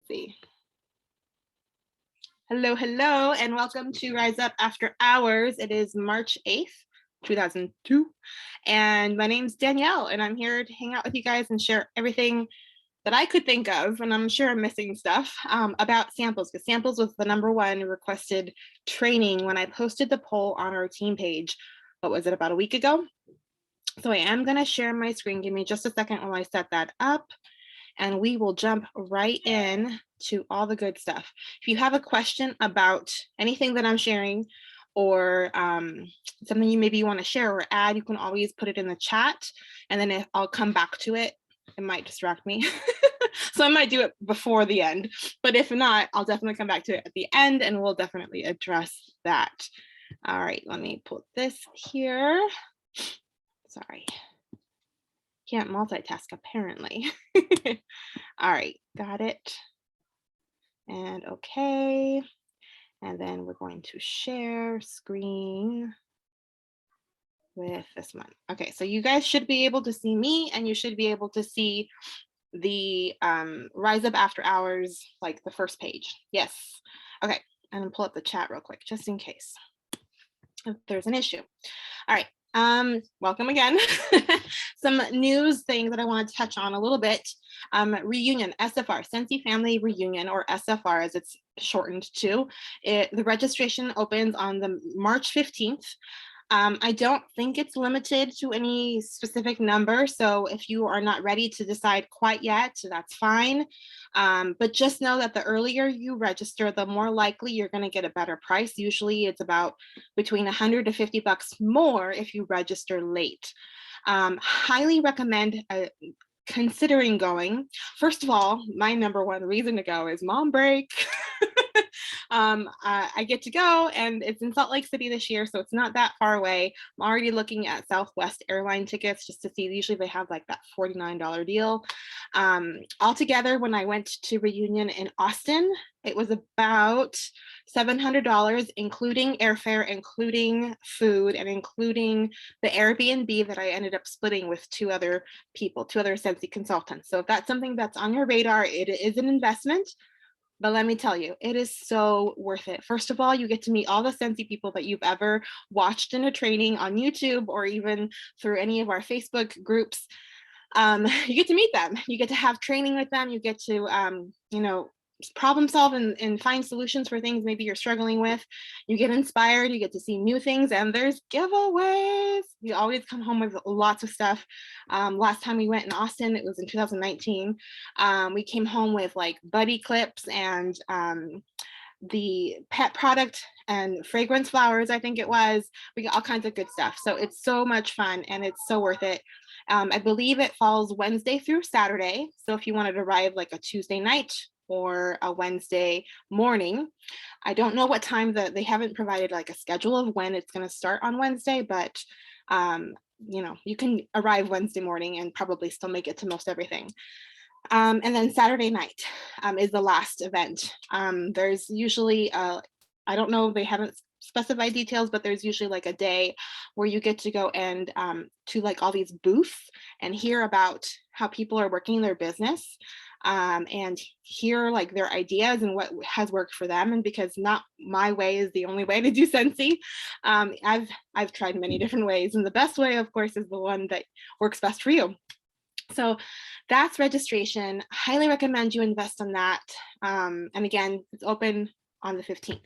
See. Hello, hello, and welcome to Rise Up After Hours. It is March 8th, 2002, and my name's Danielle, and I'm here to hang out with you guys and share everything that I could think of, and I'm sure I'm missing stuff, about samples, because samples was the #1 requested training when I posted the poll on our team page. What was it, about a week ago? So I am going to share my screen. Give me just a second while I set that up, and we will jump right in to all the good stuff. If you have a question about anything that I'm sharing, or something you maybe want to share or add, you can always put it in the chat, and then I'll come back to it. It might distract me. So I might do it before the end, but if not, I'll definitely come back to it at the end, and we'll definitely address that. All right, let me put this here. Sorry. Can't multitask, apparently. All right, got it. And okay. And then we're going to share screen with this one. Okay, so you guys should be able to see me, and you should be able to see the Rise Up After Hours, like the first page. Yes. Okay, I'm gonna pull up the chat real quick, just in case if there's an issue. All right. Welcome again. Some news things that I want to touch on a little bit. Reunion, SFR, Sensi Family Reunion, or SFR as it's shortened to. The registration opens on the March 15th. I don't think it's limited to any specific number, so if you are not ready to decide quite yet, that's fine. But just know that the earlier you register, the more likely you're going to get a better price. Usually it's about between 100 to 50 bucks more if you register late. Highly recommend considering going. First of all, my #1 reason to go is mom break. I get to go, and it's in Salt Lake City this year, so it's not that far away. I'm already looking at Southwest airline tickets just to see. Usually they have like that $49 deal. Altogether, when I went to Reunion in Austin, it was about $700, including airfare, including food, and including the Airbnb that I ended up splitting with two other people, two other Sensi consultants. So if that's something that's on your radar, it is an investment. But let me tell you, it is so worth it. First of all, you get to meet all the Sensi people that you've ever watched in a training on YouTube, or even through any of our Facebook groups. You get to meet them. You get to have training with them. You get to, problem solve and find solutions for things maybe you're struggling with. You get inspired. You get to see new things, and there's giveaways. You always come home with lots of stuff. Last time we went in Austin, it was in 2019. We came home with like buddy clips and the pet product and fragrance flowers, I think it was. We got all kinds of good stuff. So it's so much fun, and it's so worth it. I believe it falls Wednesday through Saturday. So if you wanted to arrive like a Tuesday night or a Wednesday morning, I don't know what time that they haven't provided like a schedule of when it's going to start on Wednesday, but you can arrive Wednesday morning and probably still make it to most everything. And then Saturday night is the last event. There's usually, I don't know, they haven't specified details, but there's usually like a day where you get to go and to like all these booths and hear about how people are working their business, and hear like their ideas and what has worked for them. And because not my way is the only way to do Sensi, I've tried many different ways, and the best way, of course, is the one that works best for you. So that's registration. Highly recommend you invest in that. And again, it's open on the 15th.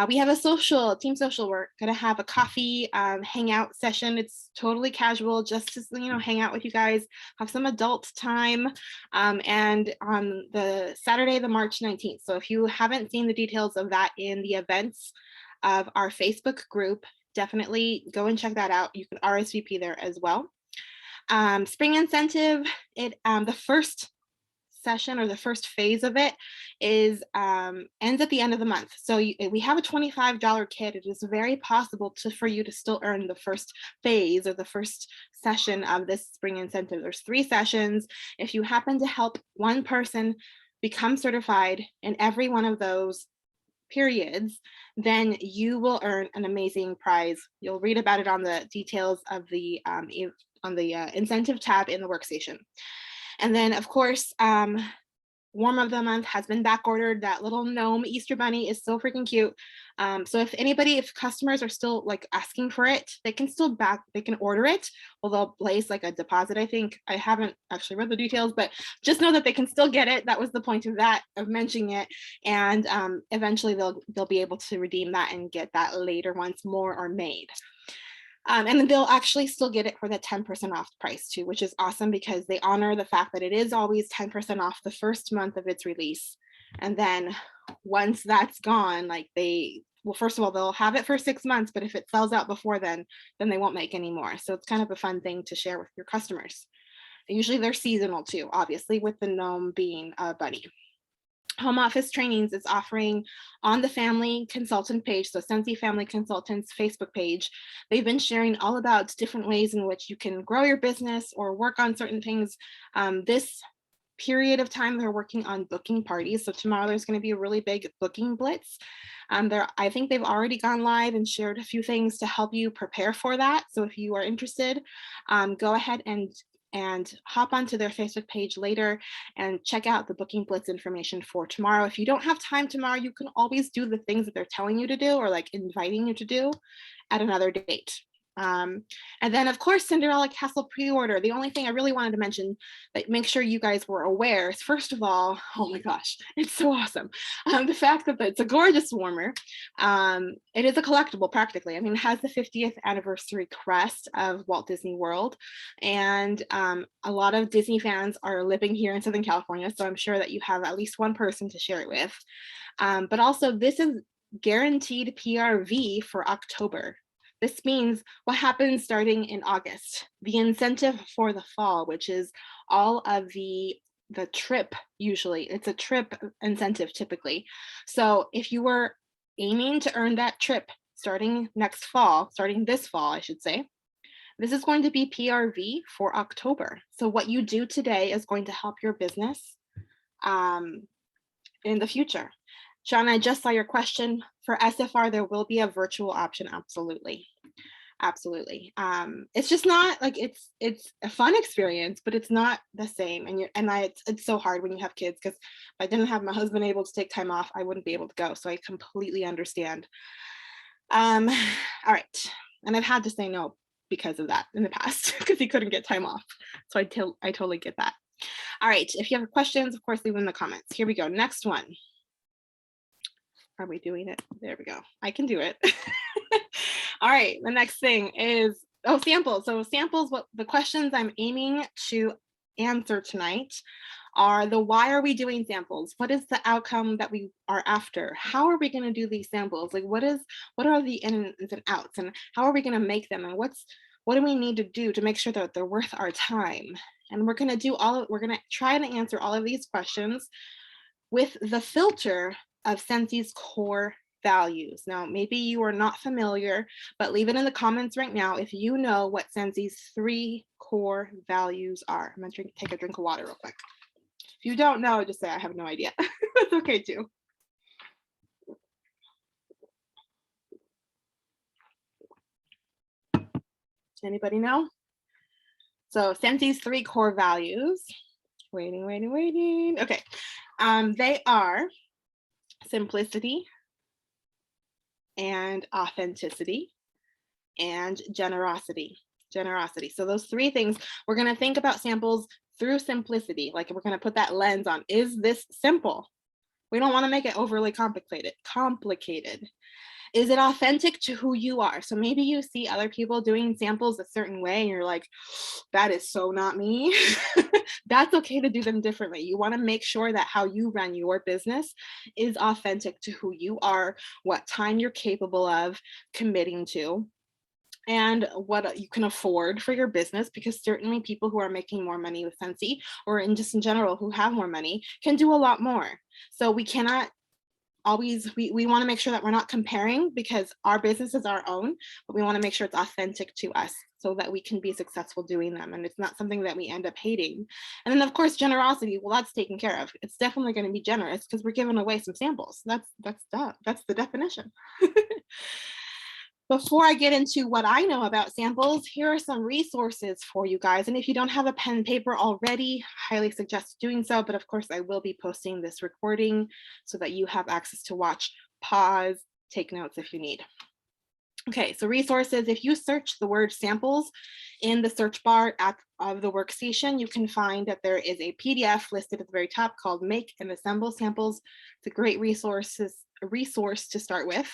We have a team social. We're gonna have a coffee hangout session. It's totally casual, just to hang out with you guys, have some adult time, and on the Saturday, the March 19th. So if you haven't seen the details of that in the events of our Facebook group, definitely go and check that out. You can RSVP there as well. Spring incentive, the first session or the first phase of it is ends at the end of the month. So we have a $25 kit. It is very possible for you to still earn the first phase or the first session of this spring incentive. There's 3 sessions. If you happen to help one person become certified in every one of those periods, then you will earn an amazing prize. You'll read about it on the details of the incentive tab in the workstation. And then, of course, warm of the month has been back ordered. That little gnome Easter bunny is so freaking cute. So if customers are still like asking for it, they can order it. Well, they'll place like a deposit. I think I haven't actually read the details, but just know that they can still get it. That was the point of mentioning it. And eventually they'll be able to redeem that and get that later once more are made. And then they'll actually still get it for the 10% off price too, which is awesome because they honor the fact that it is always 10% off the first month of its release. And then once that's gone, like first of all, they'll have it for 6 months, but if it sells out before then they won't make any more. So it's kind of a fun thing to share with your customers. Usually they're seasonal too, obviously, with the gnome being a bunny. Home Office Trainings is offering on the Family Consultant page, so Scentsy Family Consultants Facebook page. They've been sharing all about different ways in which you can grow your business or work on certain things. This period of time, they're working on booking parties. So tomorrow there's going to be a really big booking blitz. I think they've already gone live and shared a few things to help you prepare for that. So if you are interested, go ahead and hop onto their Facebook page later and check out the booking blitz information for tomorrow. If you don't have time tomorrow, you can always do the things that they're telling you to do or like inviting you to do at another date. And then of course, Cinderella Castle pre-order. The only thing I really wanted to mention that make sure you guys were aware is, first of all, oh my gosh, it's so awesome. The fact that it's a gorgeous warmer. It is a collectible practically. I mean, it has the 50th anniversary crest of Walt Disney World. And a lot of Disney fans are living here in Southern California. So I'm sure that you have at least one person to share it with. But also this is guaranteed PRV for October. This means what happens starting in August, the incentive for the fall, which is all of the trip, usually it's a trip incentive typically. So if you were aiming to earn that trip starting this fall, I should say, this is going to be PRV for October. So what you do today is going to help your business in the future. Sean, I just saw your question. For SFR, there will be a virtual option. Absolutely. Absolutely. It's just not like it's a fun experience, but it's not the same. It's so hard when you have kids, because if I didn't have my husband able to take time off, I wouldn't be able to go. So I completely understand. All right. And I've had to say no because of that in the past, because he couldn't get time off. So I totally get that. All right. If you have questions, of course, leave them in the comments. Here we go. Next one. Are we doing it? There we go. I can do it. All right, the next thing is, samples. So samples, what the questions I'm aiming to answer tonight are why are we doing samples? What is the outcome that we are after? How are we going to do these samples? Like what are the ins and outs, and how are we going to make them? And what do we need to do to make sure that they're worth our time? And we're going to try to answer all of these questions with the filter of Scentsy's core values. Now, maybe you are not familiar, but leave it in the comments right now if you know what Scentsy's 3 core values are. I'm gonna take a drink of water real quick. If you don't know, just say I have no idea. That's okay too. Anybody know? So Scentsy's 3 core values. Waiting. Okay. They are simplicity and authenticity and generosity. So those 3 things, we're going to think about samples through simplicity. Like we're going to put that lens on, is this simple? We don't want to make it overly complicated. Is it authentic to who you are? So maybe you see other people doing samples a certain way and you're like, that is so not me. That's okay to do them differently. You want to make sure that how you run your business is authentic to who you are, what time you're capable of committing to, and what you can afford for your business, because certainly people who are making more money with Scentsy, or in general who have more money, can do a lot more. So we cannot always, we want to make sure that we're not comparing, because our business is our own, but we want to make sure it's authentic to us so that we can be successful doing them, and it's not something that we end up hating. And then of course generosity, well, that's taken care of. It's definitely going to be generous because we're giving away some samples. That's the definition. Before I get into what I know about samples, here are some resources for you guys. And if you don't have a pen and paper already, highly suggest doing so. But of course, I will be posting this recording so that you have access to watch, pause, take notes if you need. Okay, so resources, if you search the word samples in the search bar of the workstation, you can find that there is a PDF listed at the very top called Make and Assemble Samples. It's a great resource to start with.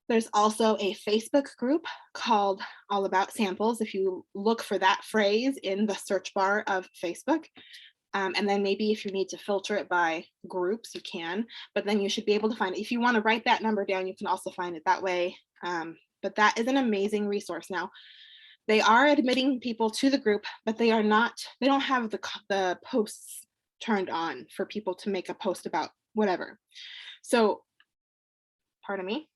There's also a Facebook group called All About Samples. If you look for that phrase in the search bar of Facebook, and then maybe if you need to filter it by groups, you can, but then you should be able to find it. If you want to write that number down, you can also find it that way. But that is an amazing resource. Now, they are admitting people to the group, but they don't have the posts turned on for people to make a post about whatever. So, pardon me.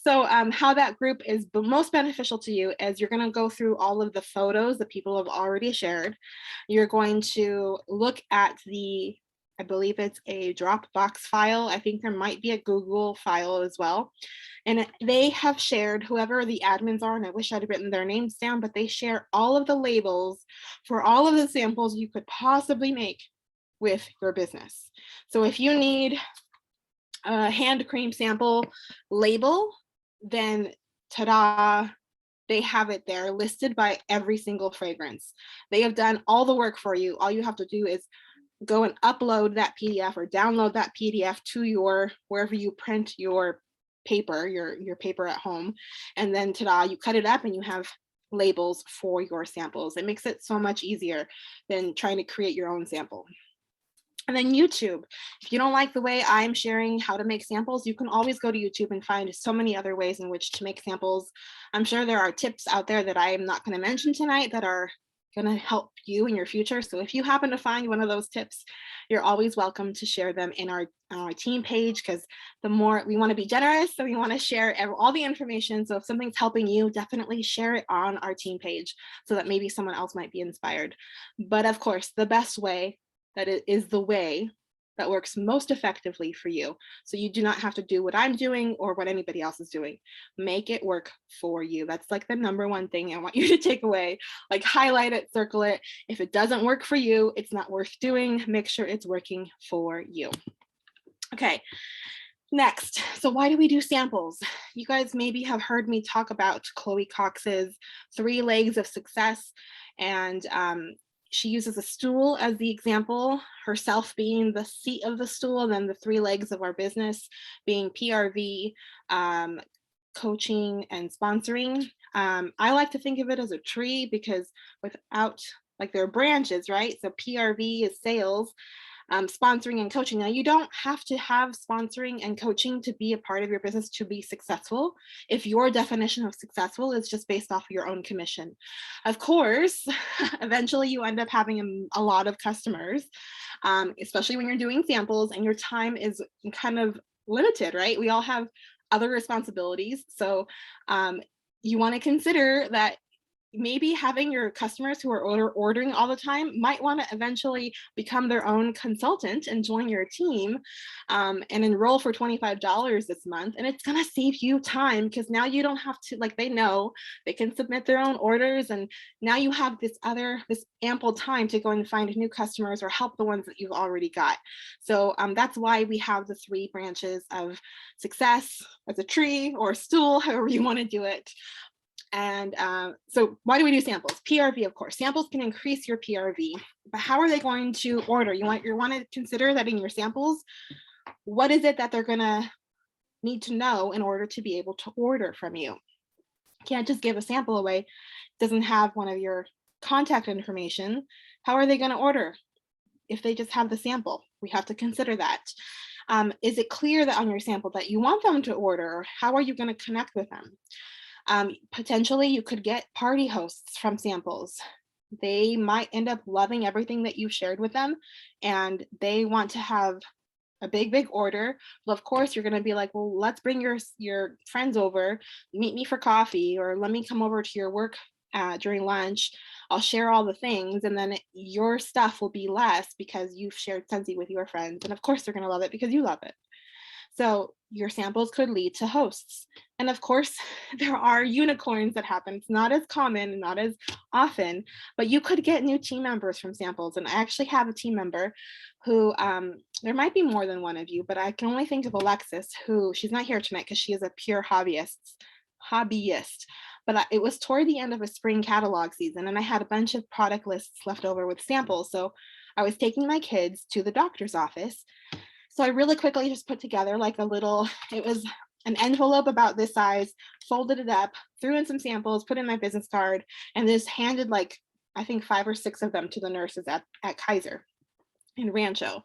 So how that group is most beneficial to you is you're going to go through all of the photos that people have already shared. You're going to look at I believe it's a Dropbox file. I think there might be a Google file as well. And they have shared, whoever the admins are, and I wish I'd written their names down, but they share all of the labels for all of the samples you could possibly make with your business. So if you need a hand cream sample label, then ta-da, they have it there listed by every single fragrance. They have done all the work for you. All you have to do is go and upload that PDF or download that PDF to wherever you print your paper, your paper at home, and then ta-da, you cut it up and you have labels for your samples. It makes it so much easier than trying to create your own sample. And then YouTube, if you don't like the way I'm sharing how to make samples, you can always go to YouTube and find so many other ways in which to make samples. I'm sure there are tips out there that I am not going to mention tonight that are going to help you in your future. So if you happen to find one of those tips, you're always welcome to share them in our team page, because the more we want to be generous, so we want to share all the information. So if something's helping you, definitely share it on our team page so that maybe someone else might be inspired. But of course, the best way, that it is the way that works most effectively for you. So you do not have to do what I'm doing or what anybody else is doing. Make it work for you. That's like the number one thing I want you to take away. Like, highlight it, circle it. If it doesn't work for you, it's not worth doing. Make sure it's working for you. Okay. Next, so why do we do samples? You guys maybe have heard me talk about Chloe Cox's 3 legs of success, and she uses a stool as the example, herself being the seat of the stool, and then the 3 legs of our business being PRV, coaching, and sponsoring. I like to think of it as a tree, because without, like, there are branches, right? So PRV is sales, sponsoring and coaching. Now, you don't have to have sponsoring and coaching to be a part of your business to be successful. If your definition of successful is just based off of your own commission, of course, eventually you end up having a lot of customers, especially when you're doing samples and your time is kind of limited, right? We all have other responsibilities. So you want to consider that maybe having your customers who are ordering all the time might want to eventually become their own consultant and join your team, and enroll for $25 this month. And it's going to save you time, because now you don't have to, like, they know they can submit their own orders, and now you have this ample time to go and find new customers or help the ones that you've already got. So that's why we have the 3 branches of success as a tree or a stool, however you want to do it. And so why do we do samples? PRV, of course. Samples can increase your PRV, but how are they going to order? You want to consider that in your samples. What is it that they're going to need to know in order to be able to order from you? You can't just give a sample away. It doesn't have one of your contact information. How are they going to order if they just have the sample? We have to consider that. Is it clear that on your sample that you want them to order? How are you going to connect with them? Potentially, you could get party hosts from samples. They might end up loving everything that you shared with them, and they want to have a big order. Well, of course, you're going to be like, well, let's bring your friends over, meet me for coffee, or let me come over to your work during lunch. I'll share all the things, and then your stuff will be less because you've shared Scentsy with your friends. And of course, they're going to love it because you love it. So your samples could lead to hosts. And of course, there are unicorns that happen. It's not as common, not as often, but you could get new team members from samples. And I actually have a team member who, there might be more than one of you, but I can only think of Alexis, who she's not here tonight because she is a pure hobbyist. But it was toward the end of a spring catalog season, and I had a bunch of product lists left over with samples. So I was taking my kids to the doctor's office. So I really quickly just put together like a little, it was an envelope about this size, folded it up, threw in some samples, put in my business card, and just handed like, I think 5 or 6 of them to the nurses at Kaiser in Rancho.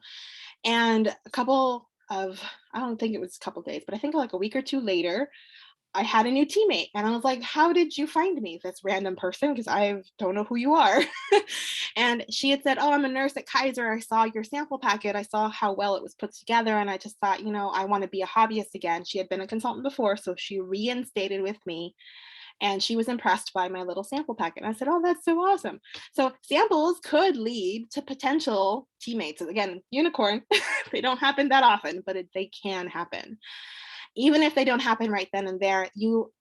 And a couple of, I don't think it was a couple days, but I think like a week or two later, I had a new teammate, and I was like, how did you find me, this random person? Because I don't know who you are. And she had said, oh, I'm a nurse at Kaiser. I saw your sample packet. I saw how well it was put together. And I just thought, I want to be a hobbyist again. She had been a consultant before, so she reinstated with me. And she was impressed by my little sample packet. And I said, oh, that's so awesome. So samples could lead to potential teammates. Again, unicorn, they don't happen that often, but they can happen. Even if they don't happen right then and there,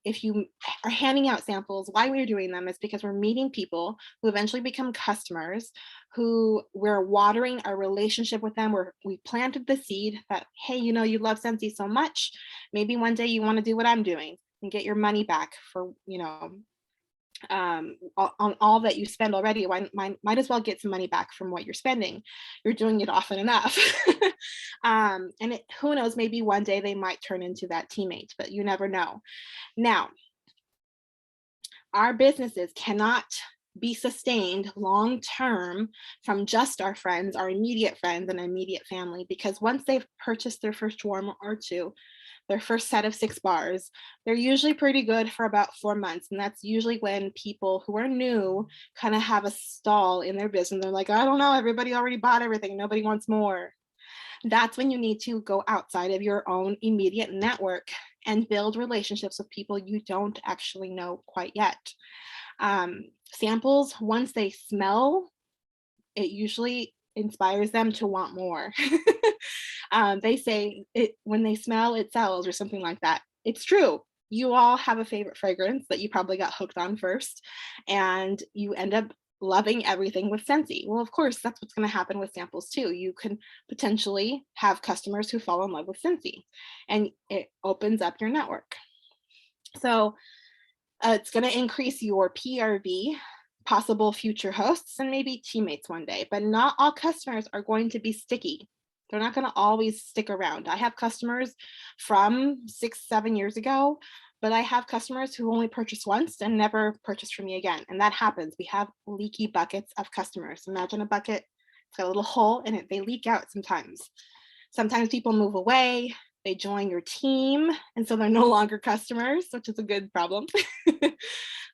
if you are handing out samples, why we're doing them is because we're meeting people who eventually become customers, who we're watering our relationship with them, where we planted the seed that, hey, you love Scentsy so much, maybe one day you want to do what I'm doing and get your money back for, on all that you spend already. Might as well get some money back from what you're spending. You're doing it often enough. And who knows, maybe one day they might turn into that teammate, but you never know. Now, our businesses cannot be sustained long term from just our friends, our immediate friends and immediate family, because once they've purchased their first warm or two, their first set of 6 bars, they're usually pretty good for about 4 months. And that's usually when people who are new kind of have a stall in their business. They're like, I don't know, everybody already bought everything, nobody wants more. That's when you need to go outside of your own immediate network and build relationships with people you don't actually know quite yet. Samples, once they smell, it usually inspires them to want more. They say when they smell, it sells, or something like that. It's true. You all have a favorite fragrance that you probably got hooked on first, and you end up loving everything with Scentsy. Well, of course, that's what's going to happen with samples too. You can potentially have customers who fall in love with Scentsy, and it opens up your network. So it's going to increase your PRV, possible future hosts, and maybe teammates one day, but not all customers are going to be sticky. They're not going to always stick around. I have customers from 6-7 years ago, but I have customers who only purchased once and never purchased from me again. And that happens. We have leaky buckets of customers. Imagine a bucket, it's got a little hole in it. They leak out sometimes. Sometimes people move away, they join your team, and so they're no longer customers, which is a good problem.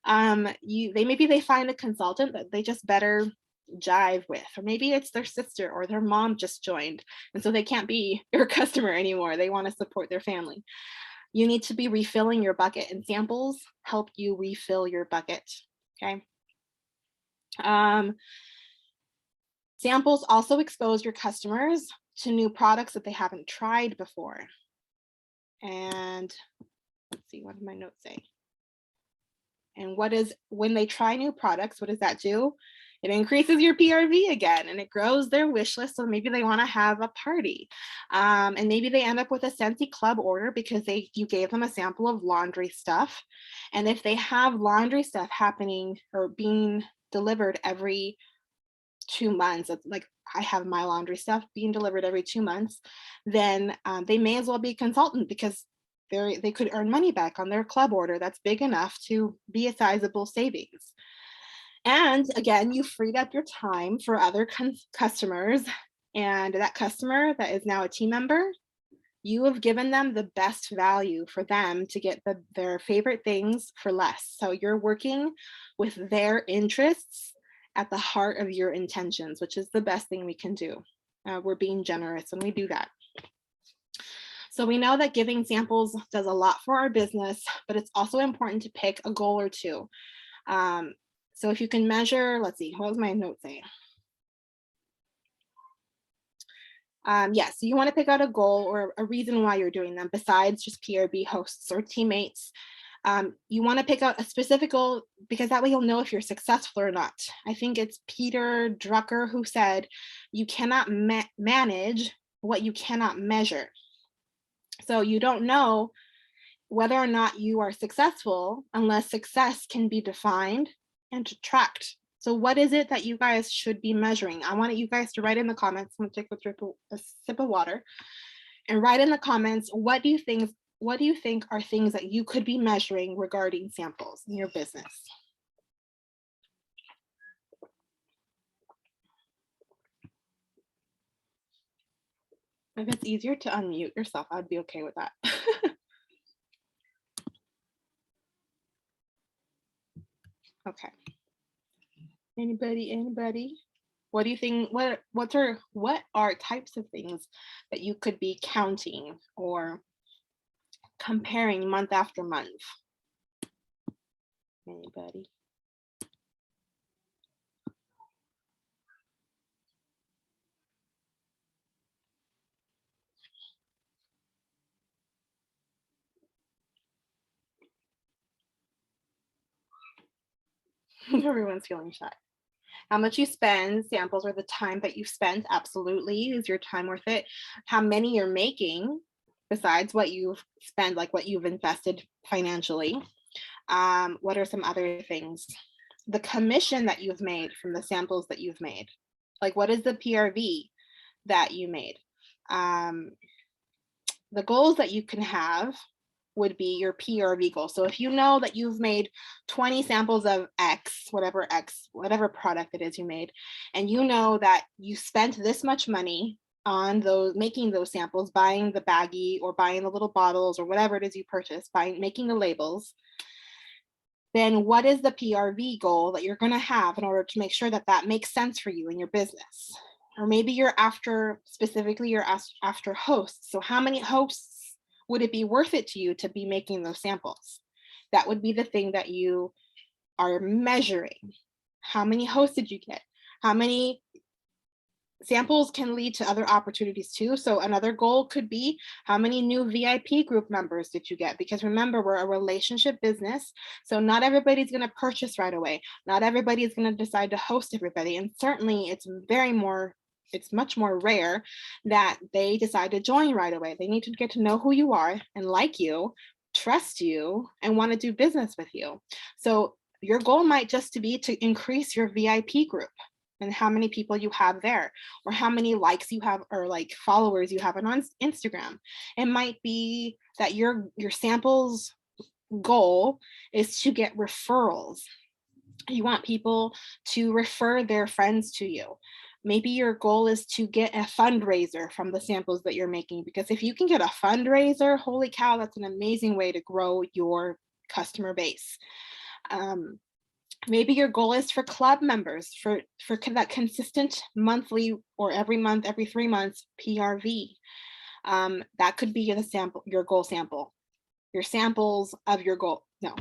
Maybe they find a consultant that they just better jive with, or maybe it's their sister or their mom just joined, and so they can't be your customer anymore. They want to support their family. You need to be refilling your bucket, and samples help you refill your bucket. Okay. Samples also expose your customers to new products that they haven't tried before. And let's see, what did my notes say? And when they try new products, what does that do? It increases your PRV again, and it grows their wish list. So maybe they want to have a party, and maybe they end up with a Scentsy club order because you gave them a sample of laundry stuff. And if they have laundry stuff happening or being delivered every 2 months, like I have my laundry stuff being delivered every 2 months, then they may as well be a consultant, because they could earn money back on their club order that's big enough to be a sizable savings. And again, you freed up your time for other customers, and that customer that is now a team member, you have given them the best value for them to get their favorite things for less. So you're working with their interests at the heart of your intentions, which is the best thing we can do. We're being generous when we do that. So we know that giving samples does a lot for our business, but it's also important to pick a goal or two. So if you can measure, let's see, what was my note saying? Yes, you want to pick out a goal or a reason why you're doing them besides just PRB hosts or teammates. You want to pick out a specific goal because that way you'll know if you're successful or not. I think it's Peter Drucker who said, you cannot manage what you cannot measure. So you don't know whether or not you are successful unless success can be defined and tracked. So what is it that you guys should be measuring? I want you guys to write in the comments. I'm gonna take a sip of water and write in the comments, what do you think are things that you could be measuring regarding samples in your business? If it's easier to unmute yourself, I'd be okay with that. Okay. Anybody? What do you think? What are types of things that you could be counting or comparing month after month? Anybody? Everyone's feeling shy. How much you spend, samples, or the time that you spent, absolutely. Is your time worth it? How many you're making besides what you've spent, like what you've invested financially? What are some other things? The commission that you've made from the samples that you've made. Like what is the PRV that you made? The goals that you can have would be your PRV goal. So if you know that you've made 20 samples of X, whatever product it is you made, and you know that you spent this much money on those, making those samples, buying the baggie or buying the little bottles or whatever it is you purchased, making the labels, then what is the PRV goal that you're going to have in order to make sure that that makes sense for you in your business? Or maybe you're after, specifically you're after hosts. So how many hosts would it be worth it to you to be making those samples? That would be the thing that you are measuring. How many hosts did you get? How many samples can lead to other opportunities too. So another goal could be, how many new VIP group members did you get? Because remember, we're a relationship business. So not everybody's going to purchase right away. Not everybody is going to decide to host everybody. And certainly it's much more rare that they decide to join right away. They need to get to know who you are and like you, trust you, and want to do business with you. So your goal might just be to increase your VIP group and how many people you have there, or how many likes you have, or like followers you have on Instagram. It might be that your samples goal is to get referrals. You want people to refer their friends to you. Maybe your goal is to get a fundraiser from the samples that you're making, because if you can get a fundraiser, holy cow, that's an amazing way to grow your customer base. Maybe your goal is for club members, for that consistent monthly or every month, every 3 months PRV. That could be your goal sample. Your samples of your goal, no,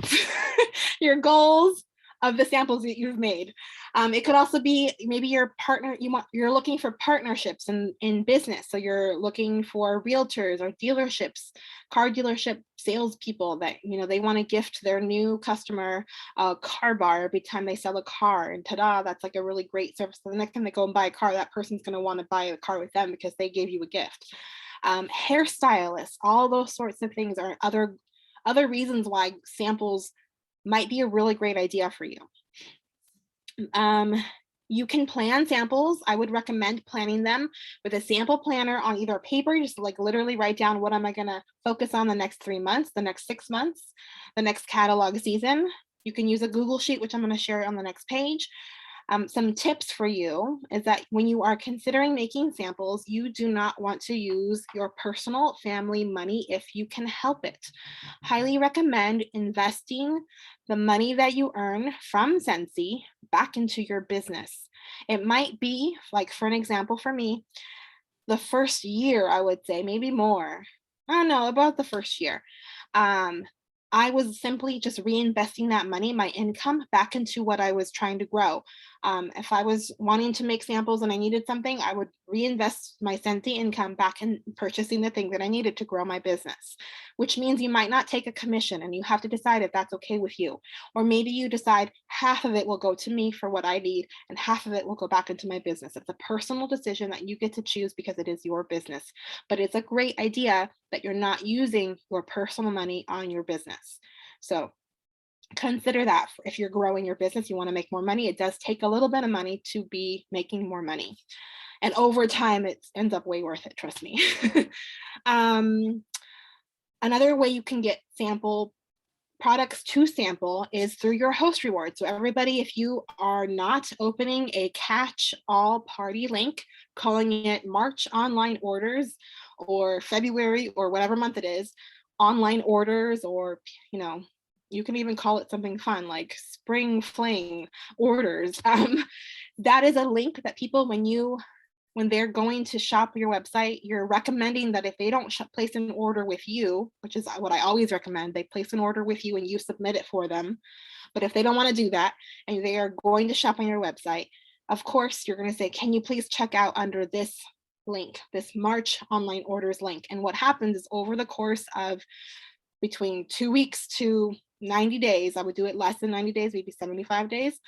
your goals of the samples that you've made. It could also be maybe your partner, you're looking for partnerships in business. So you're looking for realtors or dealerships, car dealership salespeople that, they want to gift their new customer a car bar every time they sell a car. And ta-da, that's like a really great service. So the next time they go and buy a car, that person's going to want to buy a car with them because they gave you a gift. Hairstylists, all those sorts of things are other reasons why samples might be a really great idea for you. You can plan samples. I would recommend planning them with a sample planner on either paper, just like literally write down, what am I going to focus on the next 3 months, the next 6 months, the next catalog season. You can use a Google Sheet, which I'm going to share on the next page. Some tips for you is that when you are considering making samples, you do not want to use your personal family money if you can help it. Highly recommend investing the money that you earn from Scentsy back into your business. It might be, like for an example for me, the first year, I would say, maybe more. I don't know, about the first year. I was simply just reinvesting that money, my income, back into what I was trying to grow. If I was wanting to make samples and I needed something, I would reinvest my Scentsy income back in purchasing the thing that I needed to grow my business, which means you might not take a commission and you have to decide if that's okay with you. Or maybe you decide half of it will go to me for what I need and half of it will go back into my business. It's a personal decision that you get to choose because it is your business. But it's a great idea that you're not using your personal money on your business. So consider that if you're growing your business, you want to make more money. It does take a little bit of money to be making more money. And over time, it ends up way worth it, trust me. Another way you can get sample products to sample is through your host reward. So everybody, if you are not opening a catch all party link, calling it March online orders or February or whatever month it is, online orders, or, you can even call it something fun like spring fling orders. That is a link that people, when they're going to shop your website, you're recommending that if they don't place an order with you, which is what I always recommend, they place an order with you and you submit it for them. But if they don't want to do that and they are going to shop on your website, of course, you're going to say, can you please check out under this link, this March online orders link? And what happens is over the course of between 2 weeks to 90 days, I would do it less than 90 days, maybe 75 days.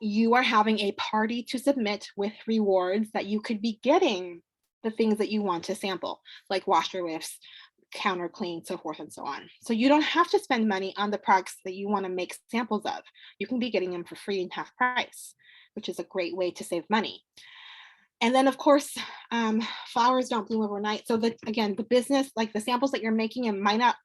You are having a party to submit with rewards that you could be getting the things that you want to sample, like washer whiffs, counter clean, so forth and so on. So you don't have to spend money on the products that you want to make samples of. You can be getting them for free and half price, which is a great way to save money. And then, of course, flowers don't bloom overnight. So again, the business, like the samples that you're making, it might not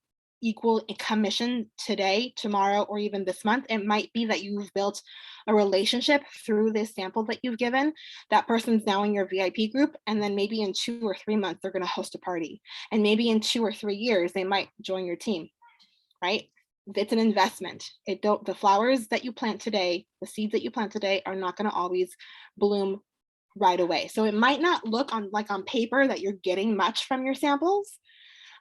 equal a commission today, tomorrow, or even this month. It might be that you've built a relationship through this sample that you've given. That person's now in your VIP group, and then maybe in 2 or 3 months, they're going to host a party. And maybe in 2 or 3 years, they might join your team, right? It's an investment. The flowers that you plant today, the seeds that you plant today are not going to always bloom right away. So it might not look on paper that you're getting much from your samples.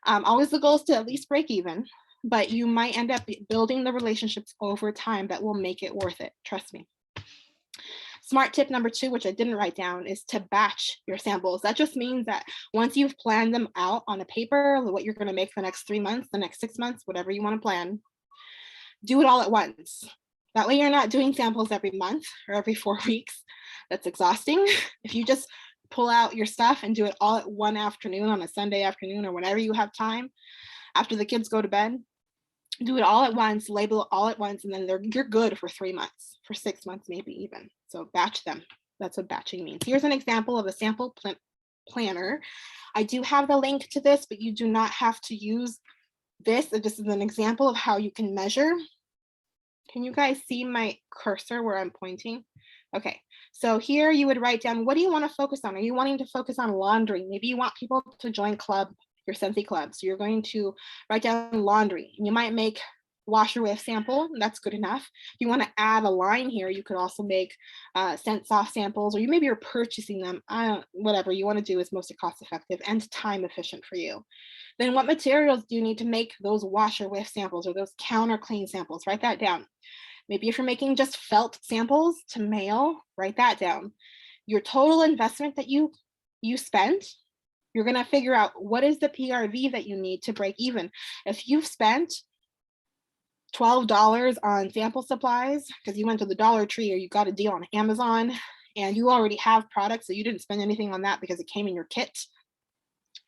Always the goal is to at least break even, but you might end up building the relationships over time that will make it worth it. Trust me. Smart tip number 2, which I didn't write down, is to batch your samples. That just means that once you've planned them out on a paper, what you're going to make the next 3 months, the next 6 months, whatever you want to plan, do it all at once. That way you're not doing samples every month or every 4 weeks. That's exhausting. If you just pull out your stuff and do it all at one afternoon on a Sunday afternoon or whenever you have time after the kids go to bed, do it all at once, label it all at once, and then you're good for 3 months, for 6 months, maybe even. So batch them. That's what batching means. Here's an example of a sample planner. I do have the link to this, but you do not have to use this. This is an example of how you can measure. Can you guys see my cursor where I'm pointing? Okay, so here you would write down, what do you want to focus on? Are you wanting to focus on laundry? Maybe you want people to join your Scentsy club. So you're going to write down laundry. You might make washer whiff sample. That's good enough. If you want to add a line here, you could also make scent soft samples, or maybe you're purchasing them. Whatever you want to do is most cost effective and time efficient for you. Then what materials do you need to make those washer whiff samples or those counter clean samples? Write that down. Maybe if you're making just felt samples to mail, write that down. Your total investment that you spent, you're going to figure out what is the PRV that you need to break even. If you've spent $12 on sample supplies because you went to the Dollar Tree or you got a deal on Amazon and you already have products, so you didn't spend anything on that because it came in your kit,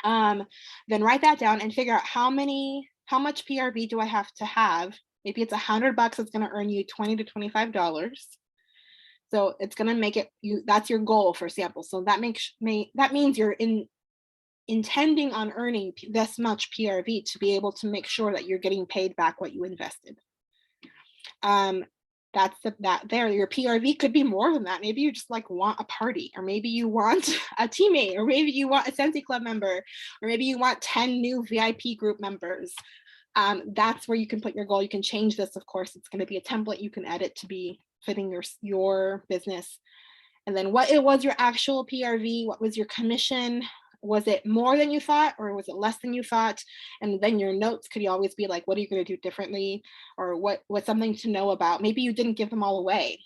then write that down and figure out how much PRV do I have to have. Maybe it's $100 that's going to earn you $20 to $25. So it's going to make it that's your goal for samples. So that means you're intending on earning this much PRV to be able to make sure that you're getting paid back what you invested. That's that there. Your PRV could be more than that. Maybe you just want a party, or maybe you want a teammate, or maybe you want a Scentsy Club member, or maybe you want 10 new VIP group members. That's where you can put your goal. You can change this, of course. It's going to be a template you can edit to be fitting your business. And then what it was your actual PRV, what was your commission, Was it more than you thought, or was it less than you thought? And then your notes could always be like, what are you going to do differently? Or what's something to know about? Maybe you didn't give them all away.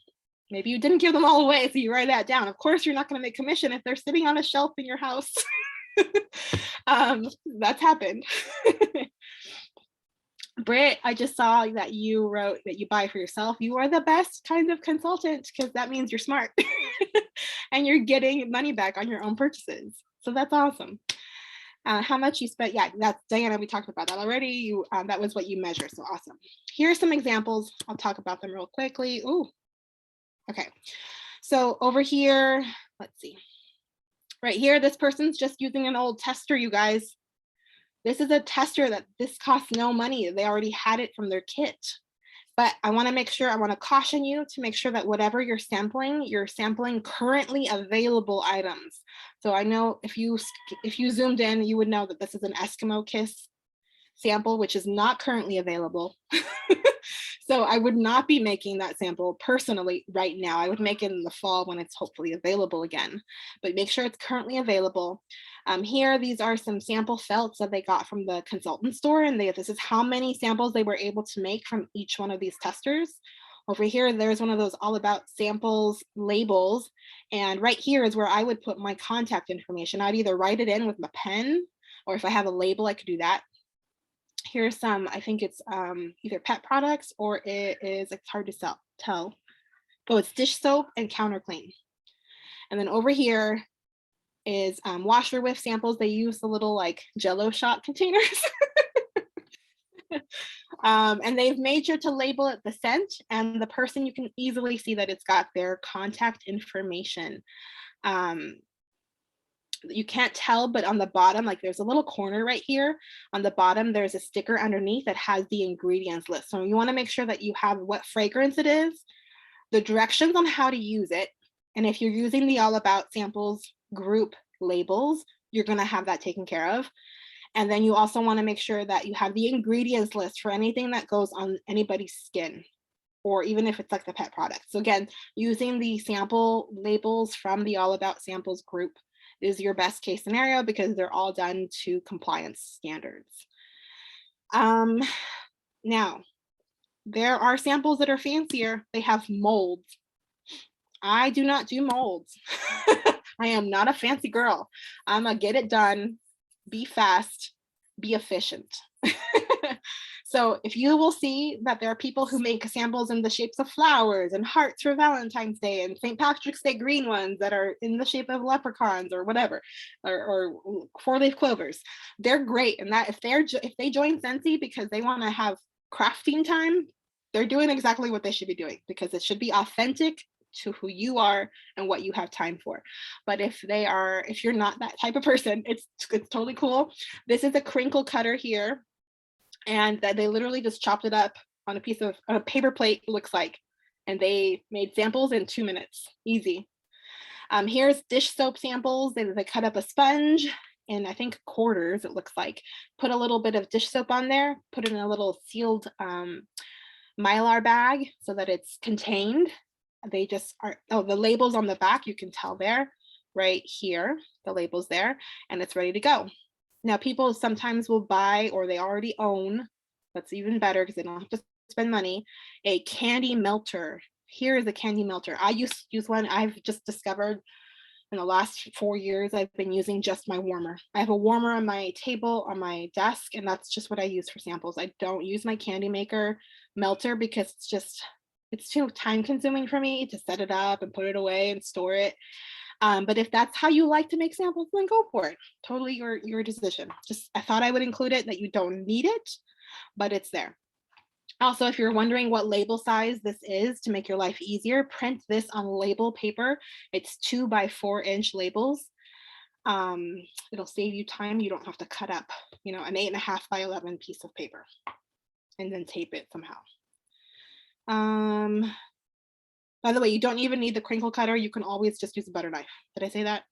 Maybe you didn't give them all away, so you write that down. Of course, you're not going to make commission if they're sitting on a shelf in your house. That's happened. Britt, I just saw that you wrote that you buy for yourself. You are the best kind of consultant, because that means you're smart and you're getting money back on your own purchases. So that's awesome. How much you spent? Yeah, that's Diana. We talked about that already. You that was what you measure. So awesome. Here are some examples. I'll talk about them real quickly. Ooh, okay. So over here, let's see. Right here, this person's just using an old tester, you guys. This is a tester that this costs no money. They already had it from their kit. But I want to make sure, I want to caution you to make sure that whatever you're sampling currently available items. So I know if you zoomed in, you would know that this is an Eskimo Kiss sample, which is not currently available. So I would not be making that sample personally right now. I would make it in the fall when it's hopefully available again, but make sure it's currently available. Here, these are some sample felts that they got from the consultant store, and this is how many samples they were able to make from each one of these testers. Over here, there's one of those all about samples labels. And right here is where I would put my contact information. I'd either write it in with my pen, or if I have a label, I could do that. Here's some, I think it's either pet products or it is, it's hard to tell. Oh, it's dish soap and counter clean. And then over here is washer whiff samples. They use the little like Jello shot containers. And they've made sure to label it the scent and the person. You can easily see that it's got their contact information. You can't tell, but on the bottom, like there's a little corner right here on the bottom, there's a sticker underneath that has the ingredients list. So you want to make sure that you have what fragrance it is, the directions on how to use it, and if you're using the All About Samples group labels, you're going to have that taken care of. And then you also want to make sure that you have the ingredients list for anything that goes on anybody's skin, or even if it's like the pet product. So again, using the sample labels from the All About Samples group is your best case scenario because they're all done to compliance standards. Now, there are samples that are fancier. They have molds. I do not do molds. I am not a fancy girl. I'm a get it done, be fast, be efficient. So if you will see that there are people who make samples in the shapes of flowers and hearts for Valentine's Day and St. Patrick's Day green ones that are in the shape of leprechauns or whatever, or 4-leaf clovers, they're great. And that if they join Scentsy because they want to have crafting time, they're doing exactly what they should be doing, because it should be authentic to who you are and what you have time for. But if you're not that type of person, it's totally cool. This is a crinkle cutter here, and that they literally just chopped it up on a piece of a paper plate, looks like, and they made samples in 2 minutes, easy. Here's dish soap samples. They cut up a sponge in, I think, quarters, it looks like, put a little bit of dish soap on there, put it in a little sealed Mylar bag so that it's contained. They just are, oh, the labels on the back, you can tell there, right here, the labels there, and it's ready to go. Now, people sometimes will buy, or they already own, that's even better because they don't have to spend money, a candy melter. Here is a candy melter. I used to use one. I've just discovered in the last 4 years, I've been using just my warmer. I have a warmer on my table, on my desk, and that's just what I use for samples. I don't use my candy maker melter because it's too time consuming for me to set it up and put it away and store it. But if that's how you like to make samples, then go for it. Totally your decision. Just, I thought I would include it, that you don't need it, but it's there. Also, if you're wondering what label size this is to make your life easier, print this on label paper. It's 2 by 4 inch labels. It'll save you time. You don't have to cut up, an 8.5 by 11 piece of paper and then tape it somehow. By the way, you don't even need the crinkle cutter. You can always just use a butter knife. Did I say that?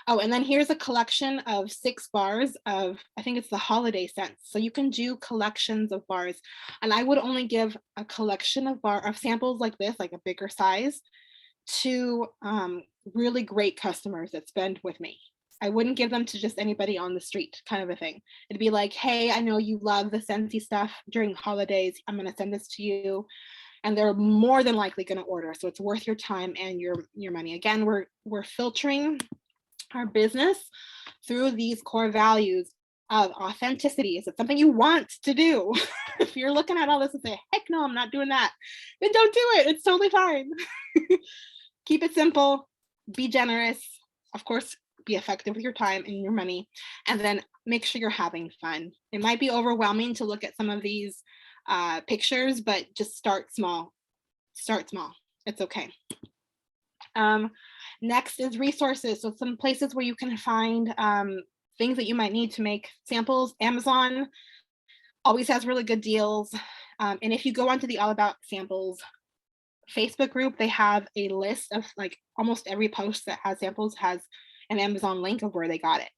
Oh, and then here's a collection of 6 bars of, I think it's the holiday scents. So you can do collections of bars. And I would only give a collection of samples like this, like a bigger size, to really great customers that spend with me. I wouldn't give them to just anybody on the street, kind of a thing. It'd be like, hey, I know you love the Scentsy stuff during holidays. I'm going to send this to you. And they're more than likely going to order. So it's worth your time and your money. Again, we're filtering our business through these core values of authenticity. Is it something you want to do? If you're looking at all this and say, heck no, I'm not doing that, then don't do it. It's totally fine. Keep it simple, be generous, of course, be effective with your time and your money, and then make sure you're having fun. It might be overwhelming to look at some of these pictures, but just start small. Start small. It's okay. Next is resources. So some places where you can find things that you might need to make samples. Amazon always has really good deals. And if you go onto the All About Samples Facebook group, they have a list of like almost every post that has samples has an Amazon link of where they got it.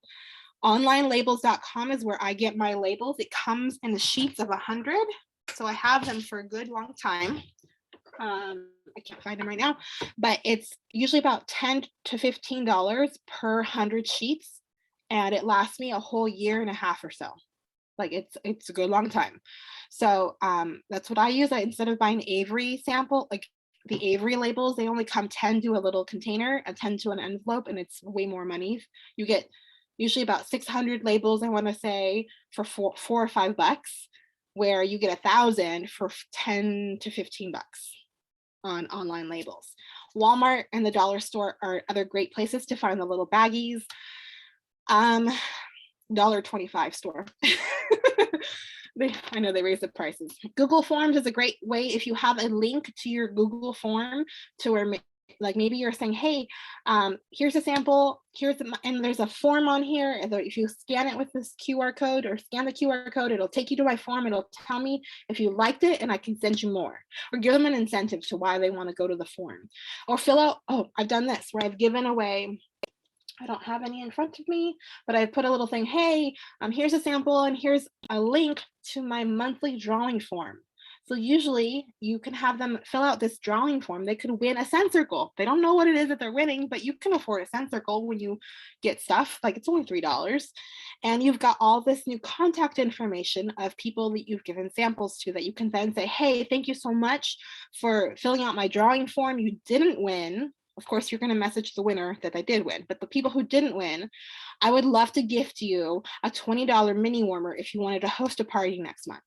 Onlinelabels.com is where I get my labels. It comes in the sheets of 100. So I have them for a good long time. I can't find them right now, but it's usually about $10 to $15 per 100 sheets. And it lasts me a whole year and a half or so. Like it's a good long time. So that's what I use. Instead of buying Avery sample, like the Avery labels, they only come 10 to a little container, a 10 to an envelope, and it's way more money. You get usually about 600 labels, I want to say, for $4 or $5, where you get 1,000 for 10 to 15 bucks on online labels. Walmart and the dollar store are other great places to find the little baggies. $1.25 store. I know they raised the prices. Google Forms is a great way if you have a link to your Google form to where like maybe you're saying, hey, here's a sample, and there's a form on here. If you scan it with this QR code or scan the QR code, it'll take you to my form. It'll tell me if you liked it and I can send you more, or give them an incentive to why they want to go to the form, or fill out, I've done this where I've given away, I don't have any in front of me, but I put a little thing, hey, here's a sample and here's a link to my monthly drawing form. So usually you can have them fill out this drawing form. They could win a scent circle. They don't know what it is that they're winning, but you can afford a scent circle when you get stuff. Like it's only $3. And you've got all this new contact information of people that you've given samples to that you can then say, hey, thank you so much for filling out my drawing form. You didn't win. Of course, you're going to message the winner that they did win, but the people who didn't win, I would love to gift you a $20 mini warmer if you wanted to host a party next month.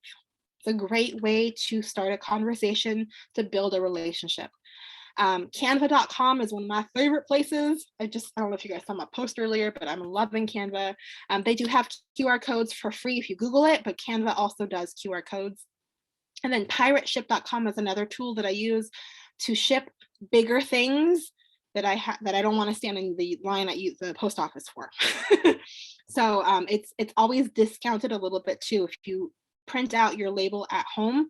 It's a great way to start a conversation, to build a relationship. Canva.com is one of my favorite places. I don't know if you guys saw my post earlier, but I'm loving Canva. They do have QR codes for free if you Google it, but Canva also does QR codes. And then pirateship.com is another tool that I use to ship bigger things that I don't want to stand in the line at the post office for. So it's always discounted a little bit too. If you print out your label at home,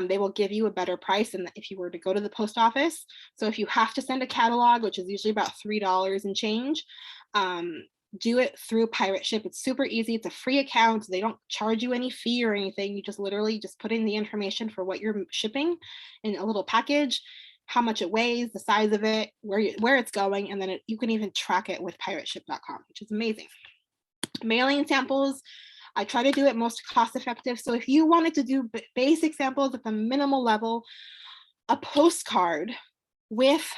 they will give you a better price than if you were to go to the post office. So if you have to send a catalog, which is usually about $3 and change, do it through Pirate Ship. It's super easy. It's a free account. They don't charge you any fee or anything. You just literally just put in the information for what you're shipping in a little package, how much it weighs, the size of it, where it's going, and then you can even track it with pirateship.com, which is amazing. Mailing samples, I try to do it most cost effective. So if you wanted to do basic samples at the minimal level, a postcard with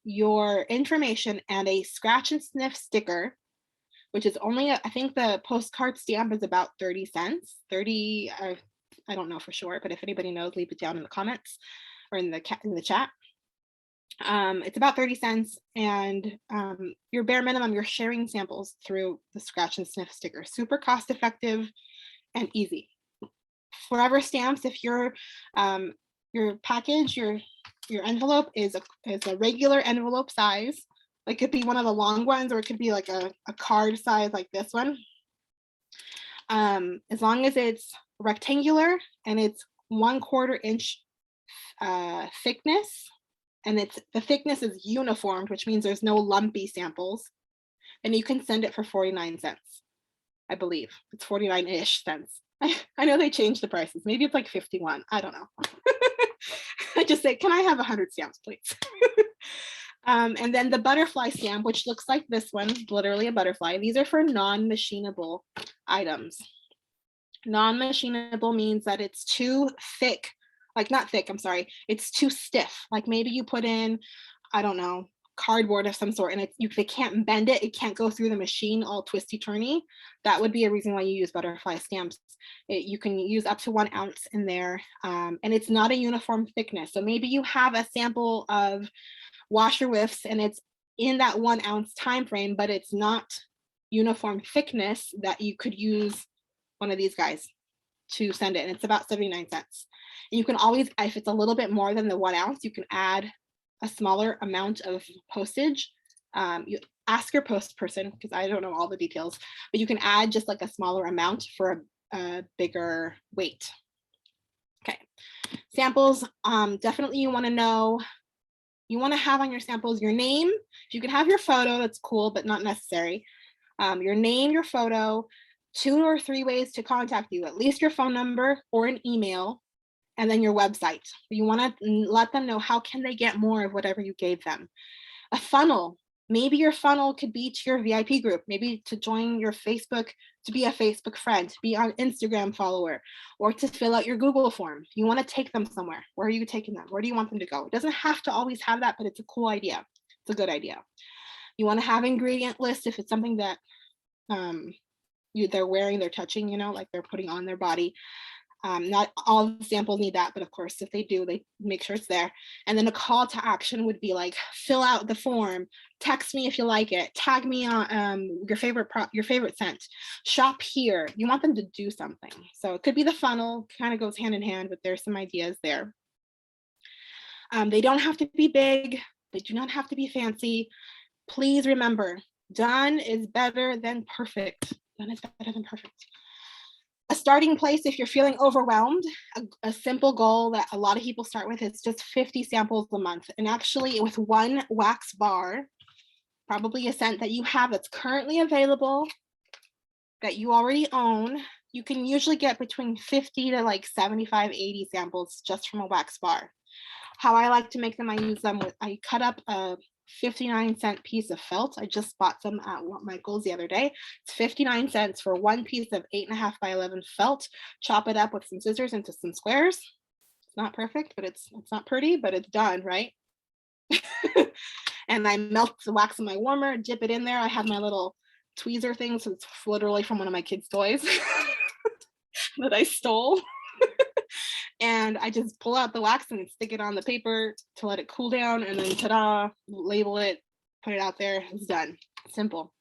your information and a scratch and sniff sticker, which is only, I think the postcard stamp is about 30 cents, I don't know for sure, but if anybody knows, leave it down in the comments or in the chat. It's about 30 cents, and your bare minimum, you're sharing samples through the scratch and sniff sticker. Super cost effective and easy. Forever stamps, if your package, your envelope is a regular envelope size, like it could be one of the long ones, or it could be like a card size like this one. As long as it's rectangular and it's 1/4 inch thickness, and the thickness is uniformed, which means there's no lumpy samples, and you can send it for 49 cents. I believe it's 49-ish cents. I know they changed the prices. Maybe it's like 51. I don't know. I just say, can I have 100 stamps, please? And then the butterfly stamp, which looks like this one, literally a butterfly. These are for non-machinable items. Non-machinable means that it's too thick, like not thick, I'm sorry, it's too stiff. Like maybe you put in, I don't know, cardboard of some sort, and they can't bend it, it can't go through the machine all twisty turny. That would be a reason why you use butterfly stamps. You can use up to 1 ounce in there, and it's not a uniform thickness. So maybe you have a sample of washer whiffs and it's in that 1 ounce time frame, but it's not uniform thickness, that you could use one of these guys to send it, and it's about 79 cents. And you can always, if it's a little bit more than the 1 ounce, you can add a smaller amount of postage. You ask your post person, because I don't know all the details, but you can add just like a smaller amount for a bigger weight. Okay, samples, definitely you want to know, you want to have on your samples your name. If you can have your photo, that's cool, but not necessary. Your name, your photo, 2 or 3 ways to contact you, at least your phone number or an email, and then your website. You want to let them know how can they get more of whatever you gave them. A funnel, maybe your funnel could be to your VIP group, maybe to join your Facebook, to be a Facebook friend, to be an Instagram follower, or to fill out your Google form. You want to take them somewhere. Where are you taking them? Where do you want them to go? It doesn't have to always have that, but it's a cool idea. It's a good idea. You want to have ingredient lists if it's something that they're wearing, they're touching, you know, like they're putting on their body. Not all samples need that, but of course, if they do, they make sure it's there. And then a call to action would be like, fill out the form, text me if you like it, tag me on your favorite scent, shop here. You want them to do something. So it could be the funnel, kind of goes hand in hand, but there's some ideas there. They don't have to be big. They do not have to be fancy. Please remember, done is better than perfect. Done is better than perfect. A starting place, if you're feeling overwhelmed, a simple goal that a lot of people start with is just 50 samples a month. And actually with 1 wax bar, probably a scent that you have that's currently available, that you already own, you can usually get between 50 to like 75, 80 samples just from a wax bar. How I like to make them, I use them with, I cut up a 59-cent piece of felt. I just bought some at Michael's the other day. It's 59 cents for 1 piece of 8.5 by 11 felt. Chop it up with some scissors into some squares. It's not perfect, but it's not pretty, but it's done, right? And I melt the wax in my warmer, dip it in there. I have my little tweezer thing, so it's literally from one of my kids' toys that I stole. And I just pull out the wax and stick it on the paper to let it cool down, and then ta-da, label it, put it out there, it's done. Simple.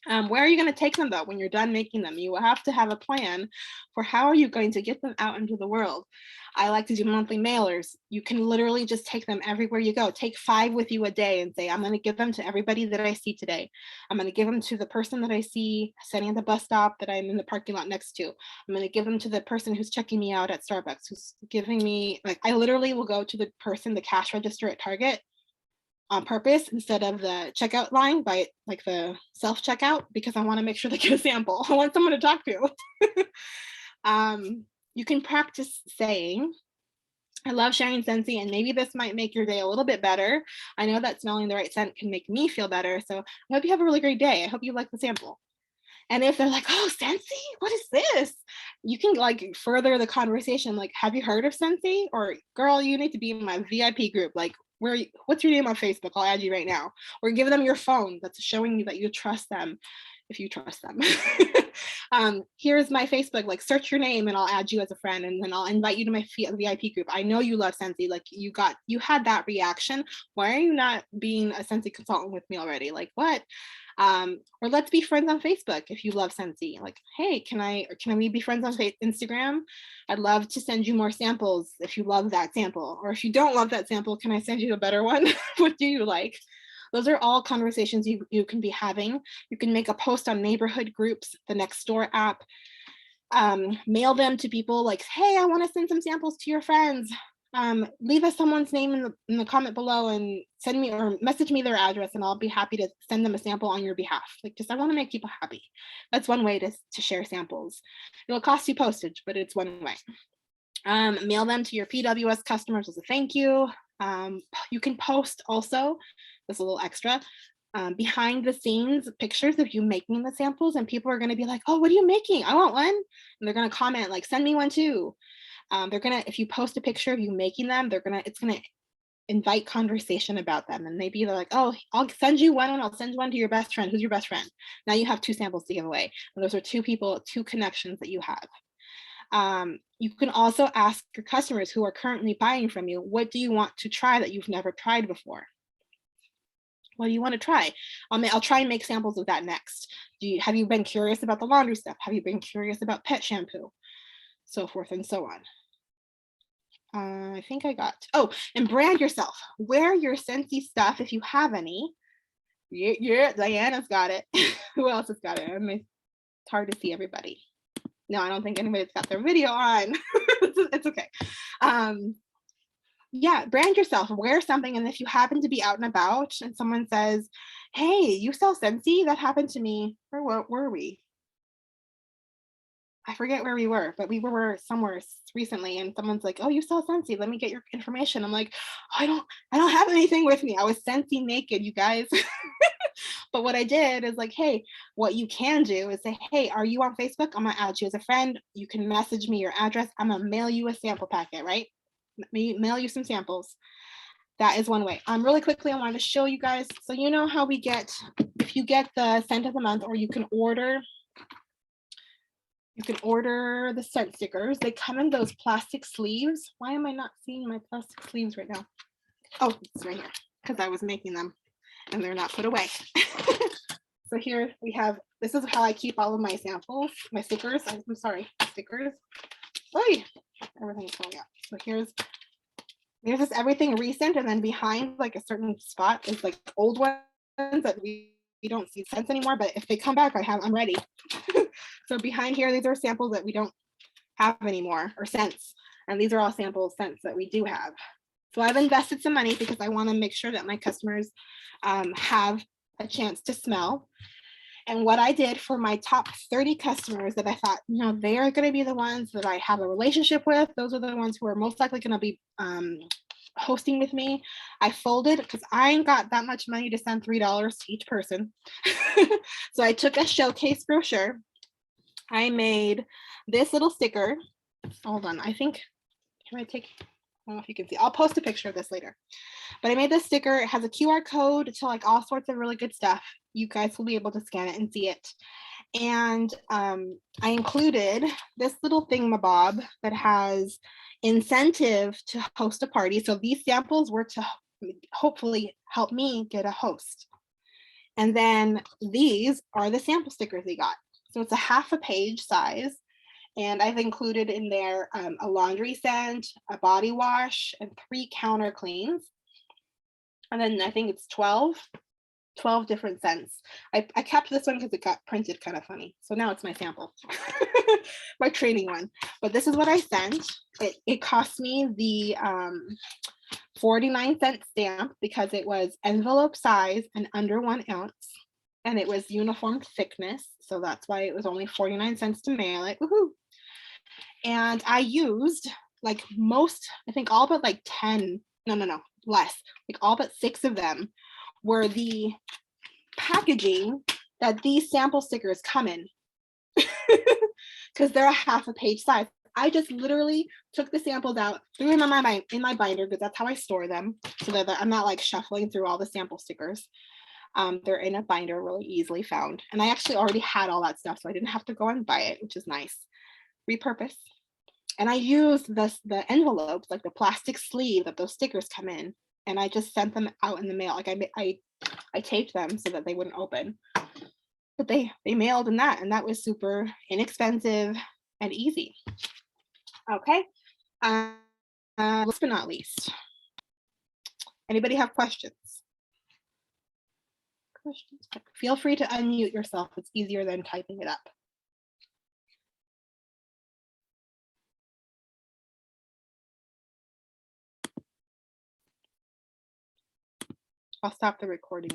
Where are you going to take them though when you're done making them? You will have to have a plan for how are you going to get them out into the world. I like to do monthly mailers. You can literally just take them everywhere you go. Take 5 with you a day and say, I'm going to give them to everybody that I see today. I'm going to give them to the person that I see sitting at the bus stop that I'm in the parking lot next to. I'm going to give them to the person who's checking me out at Starbucks, who's giving me, like, I literally will go to the person, the cash register at Target, on purpose instead of the checkout line by like the self checkout, because I want to make sure they get a sample. I want someone to talk to. You can practice saying, I love sharing Scentsy, and maybe this might make your day a little bit better. I know that smelling the right scent can make me feel better. So I hope you have a really great day. I hope you like the sample. And if they're like, oh, Scentsy, what is this? You can like further the conversation. Like, have you heard of Scentsy? Or girl, you need to be in my VIP group. Like, what's your name on Facebook? I'll add you right now. Or give them your phone. That's showing you that you trust them, if you trust them. Here's my Facebook, like search your name and I'll add you as a friend, and then I'll invite you to my VIP group. I know you love Scentsy. Like you had that reaction. Why are you not being a Scentsy consultant with me already? Like what? Or let's be friends on Facebook if you love Scentsy. Like, hey, can we be friends on Instagram? I'd love to send you more samples if you love that sample. Or if you don't love that sample, can I send you a better one? What do you like? Those are all conversations you can be having. You can make a post on neighborhood groups, the Nextdoor app, mail them to people like, hey, I want to send some samples to your friends. Leave us someone's name in the comment below and send me or message me their address, and I'll be happy to send them a sample on your behalf. Like, just I want to make people happy. That's one way to share samples. It'll cost you postage, but it's one way. Mail them to your PWS customers as a thank you. You can post also, this a little extra, behind the scenes pictures of you making the samples, and people are going to be like, oh, what are you making? I want one. And they're going to comment like, send me one too. They're going to, if you post a picture of you making them, it's going to invite conversation about them. And maybe they're like, oh, I'll send you one and I'll send one to your best friend. Who's your best friend? Now you have 2 samples to give away. And those are 2 people, 2 connections that you have. You can also ask your customers who are currently buying from you, what do you want to try that you've never tried before? What do you want to try? I'll try and make samples of that next. Have you been curious about the laundry stuff? Have you been curious about pet shampoo? So forth and so on. I think I got, oh, and brand yourself. Wear your Scentsy stuff if you have any. Yeah, Diana's got it. Who else has got it? It's hard to see everybody. No, I don't think anybody's got their video on. It's okay. Yeah, brand yourself, wear something. And if you happen to be out and about and someone says, hey, you sell Scentsy? That happened to me. Where were we? I forget where we were, but we were somewhere recently and someone's like, oh, you sell Scentsy, let me get your information. I'm like, oh, I don't have anything with me. I was Scentsy naked, you guys. But what I did is like, hey, what you can do is say, hey, are you on Facebook? I'm gonna add you as a friend. You can message me your address. I'm gonna mail you a sample packet, right? Mail you some samples. That is one way. Really quickly, I wanted to show you guys. So you know how we get, if you get the scent of the month, or you can order the scent stickers. They come in those plastic sleeves. Why am I not seeing my plastic sleeves right now? Oh, it's right here, because I was making them and they're not put away. So here we have, this is how I keep all of my samples, my stickers. I'm sorry, stickers. Oy, everything's falling out. So there's just everything recent, and then behind like a certain spot is like old ones that we don't see scents anymore, but if they come back, I'm ready. So behind here, these are samples that we don't have anymore, or scents. And these are all sample scents that we do have. So I've invested some money because I want to make sure that my customers have a chance to smell. And what I did for my top 30 customers that I thought, they are going to be the ones that I have a relationship with. Those are the ones who are most likely going to be hosting with me. I folded, because I ain't got that much money to send $3 to each person. So I took a showcase brochure. I made this little sticker. Hold on, I think, I don't know if you can see. I'll post a picture of this later. But I made this sticker. It has a QR code to like all sorts of really good stuff. You guys will be able to scan it and see it. And I included this little thingamabob that has incentive to host a party. So these samples were to hopefully help me get a host. And then these are the sample stickers they got. So it's a half a page size. And I've included in there a laundry scent, a body wash, and 3 counter cleans. And then I think it's 12 different scents. I kept this one because it got printed kind of funny. So now it's my sample, my training one. But this is what I sent. It cost me the 49-cent stamp because it was envelope size and under 1 ounce. And it was uniform thickness. So that's why it was only 49 cents to mail it. Woohoo! And I used like most, I think all but like 10, no, less, like all but 6 of them were the packaging that these sample stickers come in, because they're a half a page size. I just literally took the samples out, threw them in my binder, because that's how I store them, so that I'm not like shuffling through all the sample stickers. They're in a binder, really easily found. And I actually already had all that stuff, so I didn't have to go and buy it, which is nice. Repurpose. And I used the envelopes, like the plastic sleeve that those stickers come in, and I just sent them out in the mail. Like I taped them so that they wouldn't open. But they mailed in that, and that was super inexpensive and easy. Okay. Last but not least, anybody have questions? Feel free to unmute yourself. It's easier than typing it up. I'll stop the recording.